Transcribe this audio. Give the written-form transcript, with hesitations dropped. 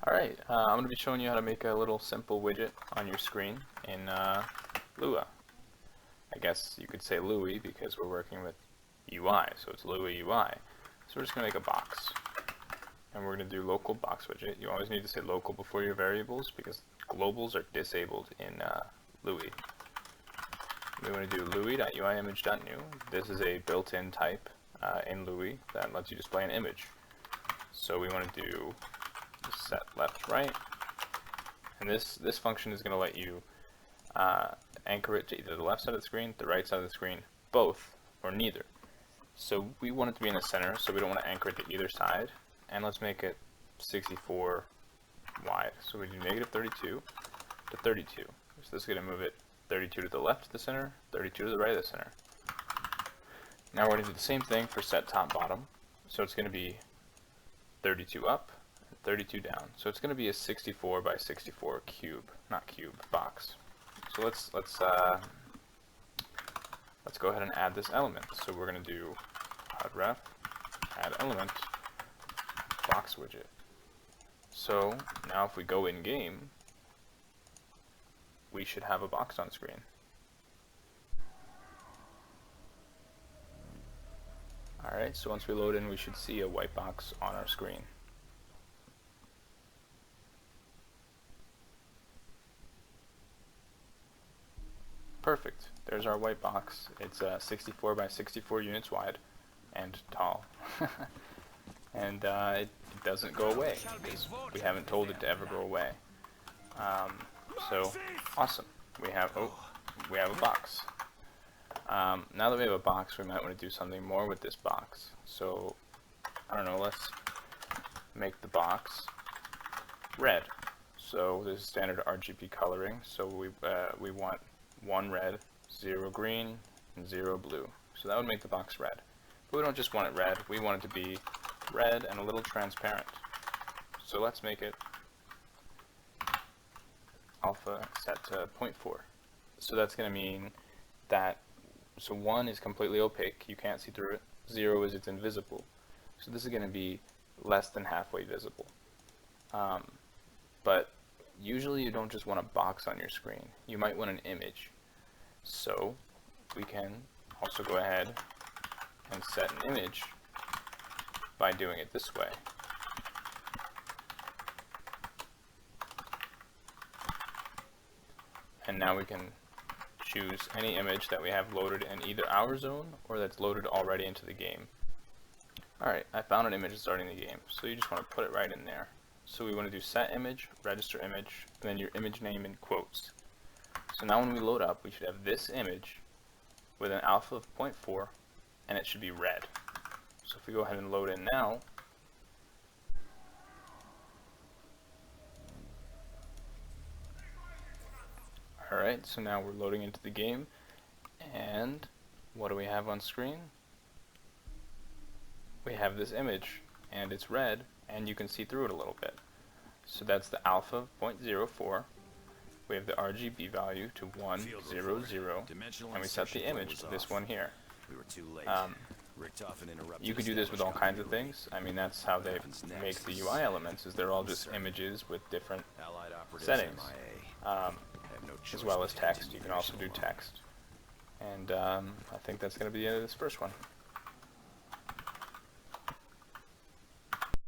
Alright, I'm going to be showing you how to make a little simple widget on your screen in LUI. I guess you could say LUI because we're working with UI, so it's LUI UI. So we're just going to make a box. And we're going to do local box widget. You always need to say local before your variables because globals are disabled in LUI. We want to do LUI.UIImage.new. This is a built-in type in LUI that lets you display an image. So we want to do set left right, and this function is going to let you anchor it to either the left side of the screen, the right side of the screen, both, or neither. So we want it to be in the center, so we don't want to anchor it to either side, and let's make it 64 wide. So we do negative 32 to 32. So this is going to move it 32 to the left of the center, 32 to the right of the center. Now we're going to do the same thing for set top bottom. So it's going to be 32 up, 32 down. So it's going to be a 64 by 64 box. So let's go ahead and add this element. So we're going to do ref add element box widget. So now if we go in game, we should have a box on screen. Alright, so once we load in, we should see a white box on our screen. Perfect. There's our white box. It's 64 by 64 units wide and tall. And it doesn't go away because we haven't told it to ever go away. So awesome. We have a box. Now that we have a box, we might want to do something more with this box. So I don't know. Let's make the box red. So this is standard RGB coloring. So we want 1 red, 0 green, and 0 blue. So that would make the box red. But we don't just want it red, we want it to be red and a little transparent. So let's make it alpha set to 0.4. So that's going to mean that, so 1 is completely opaque, you can't see through it. 0 is it's invisible. So this is going to be less than halfway visible. But usually you don't just want a box on your screen. You might want an image. So we can also go ahead and set an image by doing it this way. And now we can choose any image that we have loaded in either our zone or that's loaded already into the game. Alright, I found an image starting the game, so you just want to put it right in there. So we want to do set image, register image, and then your image name in quotes. So now when we load up, we should have this image with an alpha of 0.4, and it should be red. So if we go ahead and load in now, alright, so now we're loading into the game, and what do we have on screen? We have this image, and it's red, and you can see through it a little bit. So that's the alpha 0.04. We have the RGB value to 100, and we set the image to this one here. You could do this with all kinds of things. I mean, that's how they make the UI elements, is they're all just images with different settings, as well as text. You can also do text. And I think that's going to be the end of this first one.